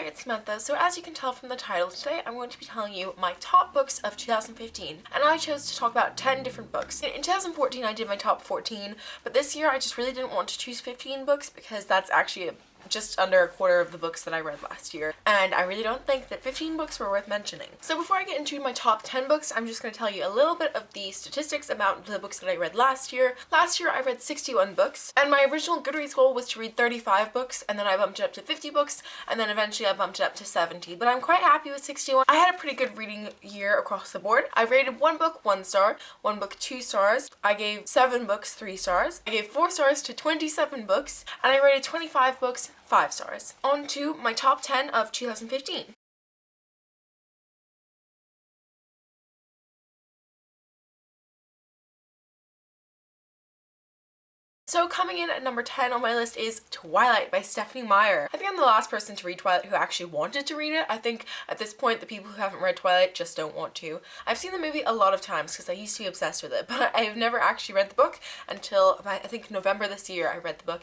Hi there, it's Samantha. So as you can tell from the title, today I'm going to be telling you my top books of 2015, and I chose to talk about 10 different books. In 2014 I did my top 14, but this year I just really didn't want to choose 15 books because that's actually just under a quarter of the books that I read last year, and I really don't think that 15 books were worth mentioning. So before I get into my top 10 books, I'm just going to tell you a little bit of the statistics about the books that I read last year. Last year I read 61 books, and my original Goodreads goal was to read 35 books, and then I bumped it up to 50 books, and then eventually I bumped it up to 70, but I'm quite happy with 61. I had a pretty good reading year across the board. I rated one book 1 star, one book 2 stars, I gave 7 books 3 stars, I gave 4 stars to 27 books, and I rated 25 books 5 stars. On to my top 10 of 2015. So coming in at number 10 on my list is Twilight by Stephenie Meyer. I think I'm the last person to read Twilight who actually wanted to read it. I think at this point the people who haven't read Twilight just don't want to. I've seen the movie a lot of times because I used to be obsessed with it, but I've never actually read the book until I think November this year I read the book,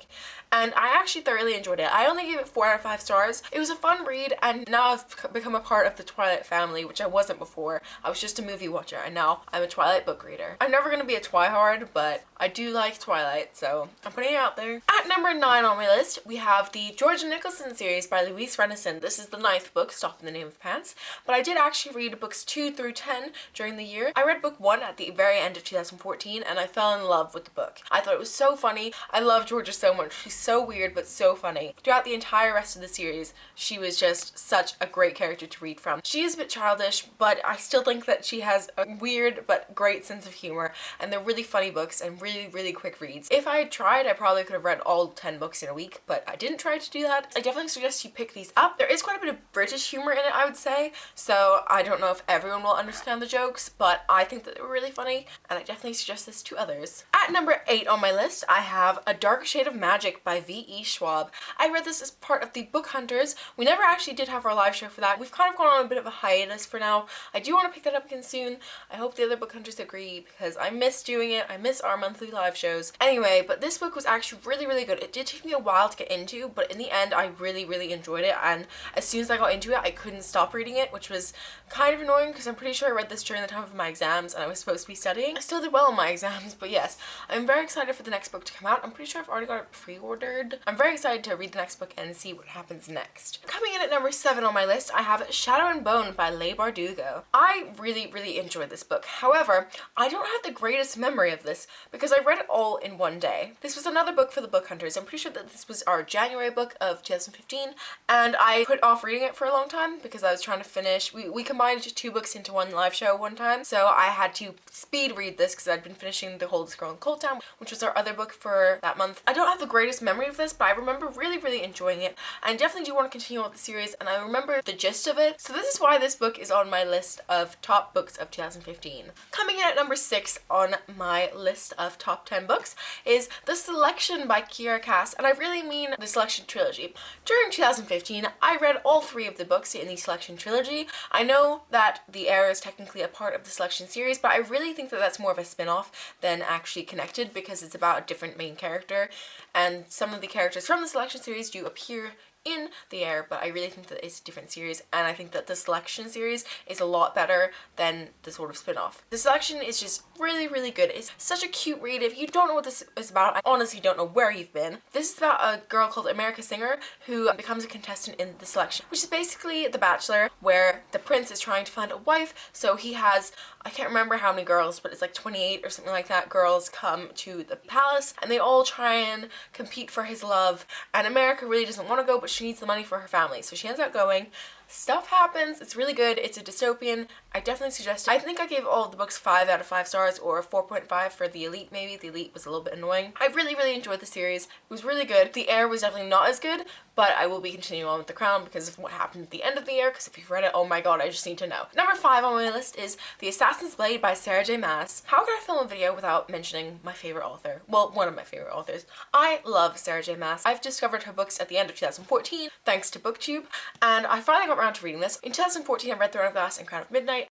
and I actually thoroughly enjoyed it. I only gave it 4 out of 5 stars. It was a fun read, and now I've become a part of the Twilight family, which I wasn't before. I was just a movie watcher, and now I'm a Twilight book reader. I'm never going to be a Twihard, but I do like Twilight, so I'm putting it out there. At number 9 on my list, we have the George Nicolson series by Louise Renison. This is the 9th book, Stop in the Name of Pants, but I did actually read books 2 through 10 during the year. I read book 1 at the very end of 2014, and I fell in love with the book. I thought it was so funny. I love Georgia so much. She's so weird, but so funny. Throughout the entire rest of the series, she was just such a great character to read from. She is a bit childish, but I still think that she has a weird but great sense of humor, and they're really funny books and really, really quick reads. If I had tried, I probably could have read all 10 books in a week, but I didn't try to do that. I definitely suggest you pick these up. There is quite a bit of British humor in it, I would say, so I don't know if everyone will understand the jokes, but I think that they were really funny, and I definitely suggest this to others. At number 8 on my list, I have A Dark Shade of Magic by V.E. Schwab. I read this as part of the Book Hunters. We never actually did have our live show for that. We've kind of gone on a bit of a hiatus for now. I do want to pick that up again soon. I hope the other Book Hunters agree because I miss doing it. I miss our monthly live shows. Anyway, but this book was actually really, really good. It did take me a while to get into, but in the end I really, really enjoyed it, and as soon as I got into it I couldn't stop reading it, which was kind of annoying because I'm pretty sure I read this during the time of my exams and I was supposed to be studying. I still did well in my exams, but yes, I'm very excited for the next book to come out. I'm pretty sure I've already got it pre-ordered. I'm very excited to read the next book and see what happens next. Coming in at number 7 on my list, I have Shadow and Bone by Leigh Bardugo. I really, really enjoyed this book. However, I don't have the greatest memory of this because I read it all in one day. This was another book for the Book Hunters. I'm pretty sure that this was our January book of 2015, and I put off reading it for a long time because I was trying to finish. We combined 2 books into one live show one time, so I had to speed read this because I'd been finishing The Oldest Girl in Cold Town, which was our other book for that month. I don't have the greatest memory of this, but I remember really, really enjoying it, and I definitely do want to continue with the series, and I remember the gist of it, so this is why this book is on my list of top books of 2015. Coming in at number 6 on my list of top 10 books is The Selection by Kiera Cass, and I really mean the Selection trilogy. During 2015, I read all 3 of the books in the Selection trilogy. I know that The Heir is technically a part of the Selection series, but I really think that that's more of a spin-off than actually connected because it's about a different main character, and some of the characters from the Selection series do appear in The Heir, but I really think that it's a different series, and I think that the Selection series is a lot better than the sort of spin-off. The Selection is just really, really good. It's such a cute read. If you don't know what this is about, I honestly don't know where you've been. This is about a girl called America Singer who becomes a contestant in The Selection, which is basically The Bachelor, where the prince is trying to find a wife, so he has, I can't remember how many girls, but it's like 28 or something like that, girls come to the palace, and they all try and compete for his love, and America really doesn't want to go, but she needs the money for her family, so she ends up going. Stuff happens. It's really good. It's a dystopian. I definitely suggest it. I think I gave all of the books 5 out of 5 stars, or 4.5 for The Elite maybe. The Elite was a little bit annoying. I really, really enjoyed the series. It was really good. The Heir was definitely not as good, but I will be continuing on with The Crown because of what happened at the end of The Heir, because if you've read it, oh my god, I just need to know. Number 5 on my list is The Assassin's Blade by Sarah J Maas. How could I film a video without mentioning my favorite author? Well, one of my favorite authors. I love Sarah J Maas. I've discovered her books at the end of 2014 thanks to BookTube, and I finally got around to reading this. In 2014, I read Throne of Glass and Crown of Midnight.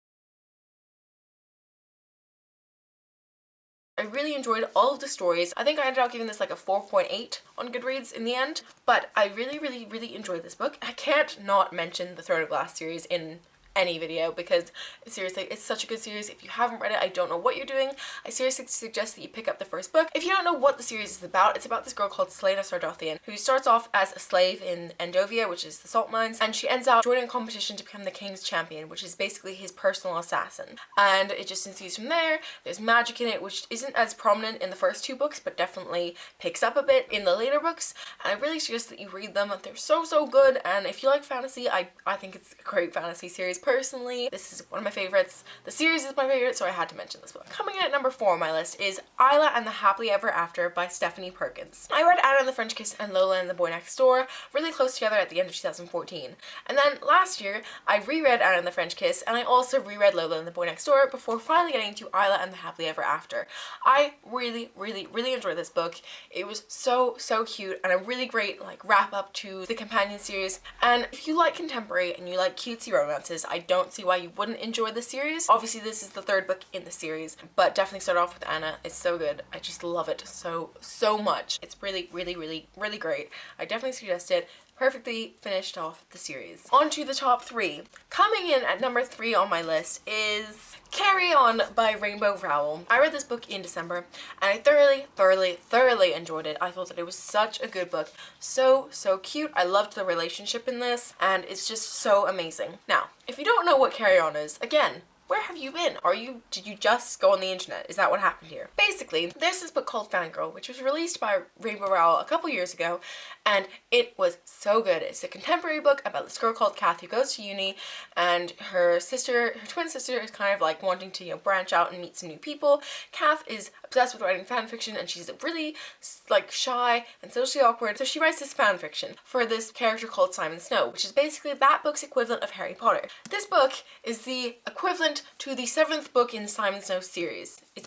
I really enjoyed all of the stories. I think I ended up giving this like a 4.8 on Goodreads in the end, but I really enjoyed this book. I can't not mention the Throne of Glass series in any video because seriously, it's such a good series. If you haven't read it, I don't know what you're doing. I seriously suggest that you pick up the first book. If you don't know what the series is about, it's about this girl called Selena Sardothian who starts off as a slave in Endovia, which is the salt mines, and she ends up joining a competition to become the king's champion, which is basically his personal assassin. And it just ensues from there. There's magic in it, which isn't as prominent in the first two books, but definitely picks up a bit in the later books. And I really suggest that you read them. They're so good. And if you like fantasy, I think it's a great fantasy series. Personally, this is one of my favorites. The series is my favorite, so I had to mention this book. Coming in at number 4 on my list is Isla and the Happily Ever After by Stephanie Perkins. I read Anna and the French Kiss and Lola and the Boy Next Door really close together at the end of 2014. And then last year, I reread Anna and the French Kiss, and I also reread Lola and the Boy Next Door before finally getting to Isla and the Happily Ever After. I really enjoyed this book. It was so cute and a really great like wrap up to the companion series. And if you like contemporary and you like cutesy romances, I don't see why you wouldn't enjoy the series. Obviously this is the third book in the series, but definitely start off with Anna. It's so good. I just love it so much. It's really great. I definitely suggest it. Perfectly finished off the series. On to the top 3. Coming in at number 3 on my list is Carry On by Rainbow Rowell. I read this book in December and I thoroughly enjoyed it. I thought that it was such a good book. So cute. I loved the relationship in this and it's just so amazing. Now, if you don't know what Carry On is, again, where have you been? Did you just go on the internet? Is that what happened here? Basically, there's this book called Fangirl, which was released by Rainbow Rowell a couple years ago, and it was so good. It's a contemporary book about this girl called Kath who goes to uni, and her twin sister is kind of like wanting to, you know, branch out and meet some new people. Kath is obsessed with writing fan fiction, and she's really like shy and socially awkward, so she writes this fan fiction for this character called Simon Snow, which is basically that book's equivalent of Harry Potter. This book is the equivalent to the 7th book in the Simon Snow series. It's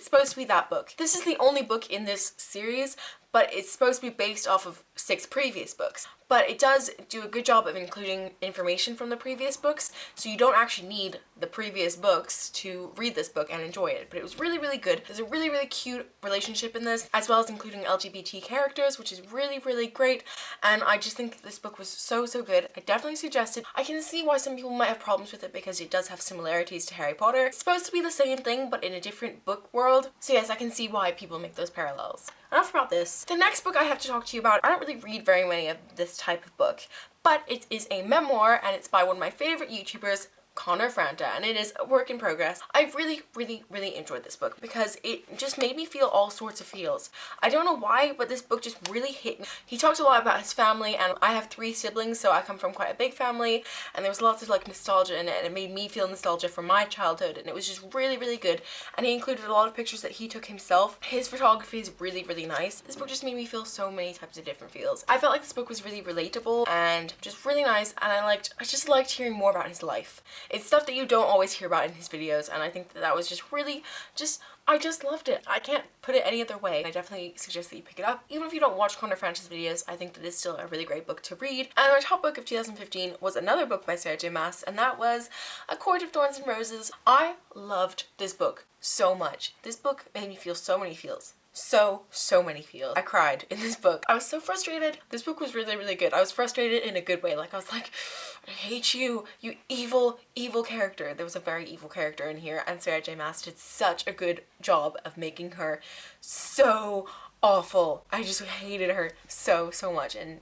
supposed to be that book. This is the only book in this series, but it's supposed to be based off of 6 previous books. But it does do a good job of including information from the previous books, so you don't actually need the previous books to read this book and enjoy it. But it was really good. There's a really cute relationship in this, as well as including LGBT characters, which is really great. And I just think this book was so good. I definitely suggest it. I can see why some people might have problems with it because it does have similarities to Harry Potter. It's supposed to be the same thing, but in a different book world. So yes, I can see why people make those parallels. Enough about this. The next book I have to talk to you about, I don't really read very many of this type of book, but it is a memoir and it's by one of my favorite YouTubers, Connor Franta, and it is a work in progress. I really enjoyed this book because it just made me feel all sorts of feels. I don't know why, but this book just really hit me. He talked a lot about his family, and I have 3 siblings, so I come from quite a big family, and there was lots of like nostalgia in it, and it made me feel nostalgia from my childhood, and it was just really good. And he included a lot of pictures that he took himself. His photography is really nice. This book just made me feel so many types of different feels. I felt like this book was really relatable and just really nice, and I just liked hearing more about his life. It's stuff that you don't always hear about in his videos, and I think that was just really I just loved it. I can't put it any other way. I definitely suggest that you pick it up. Even if you don't watch Connor Franta's videos, I think that it's still a really great book to read. And my top book of 2015 was another book by Sarah J Maas, and that was A Court of Thorns and Roses. I loved this book so much. This book made me feel so many feels. So many feels. I cried in this book. I was so frustrated. This book was really good. I was frustrated in a good way. Like, I was like, I hate you, you evil character. There was a very evil character in here, and Sarah J Maas did such a good job of making her so awful. I just hated her so much, and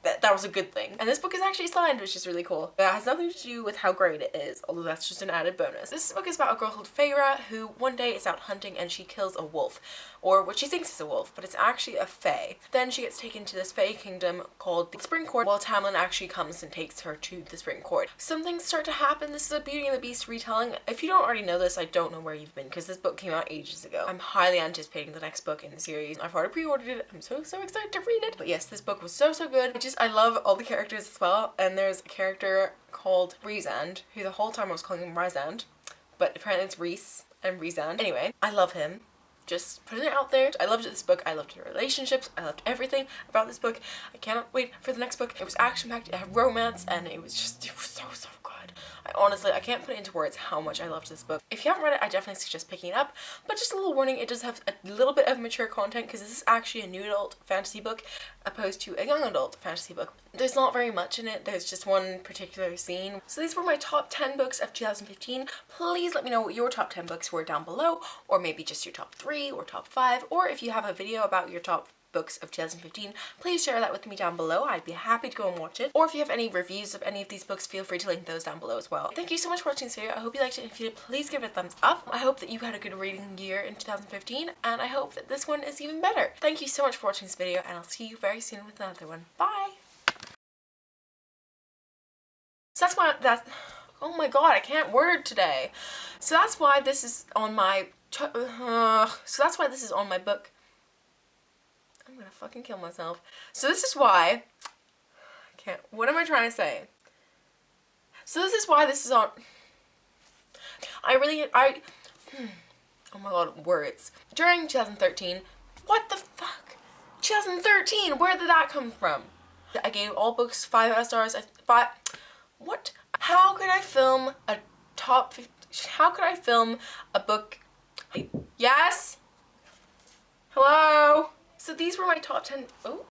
that was a good thing. And this book is actually signed, which is really cool. It has nothing to do with how great it is, although that's just an added bonus. This book is about a girl called Feyre who one day is out hunting and she kills a wolf, or what she thinks is a wolf, but it's actually a fae. Then she gets taken to this fae kingdom called the Spring Court, while Tamlin actually comes and takes her to the Spring Court. Some things start to happen. This is a Beauty and the Beast retelling. If you don't already know this, I don't know where you've been, because this book came out ages ago. I'm highly anticipating the next book in the series. I've already pre-ordered it. I'm so excited to read it. But yes, this book was so good. I love all the characters as well, and there's a character called Rhysand, who the whole time I was calling him Rhysand, but apparently it's Rhys and Rhysand. Anyway, I love him. Just putting it out there. I loved this book. I loved the relationships. I loved everything about this book. I cannot wait for the next book. It was action-packed, it had romance, and it was so good. god. I can't put it into words how much I loved this book. If you haven't read it, I definitely suggest picking it up, but just a little warning, it does have a little bit of mature content because this is actually a new adult fantasy book opposed to a young adult fantasy book. There's not very much in it, there's just one particular scene. So these were my top 10 books of 2015. Please let me know what your top 10 books were down below, or maybe just your top 3 or top 5, or if you have a video about your top books of 2015, please share that with me down below. I'd be happy to go and watch it. Or if you have any reviews of any of these books, feel free to link those down below as well. Thank you so much for watching this video. I hope you liked it. If you did, please give it a thumbs up. I hope that you had a good reading year in 2015, and I hope that this one is even better. Thank you so much for watching this video, and I'll see you very soon with another one. Bye! So oh my god, I can't word today. So that's why this is on my book. I'm gonna fucking kill myself. So this is why what am I trying to say? So this is why this is on oh my god, words. During 2013, what the fuck? 2013, where did that come from? I gave all books 5 stars. What? How could I film a how could I film a book? Yes? Hello? So these were my top 10. Oh.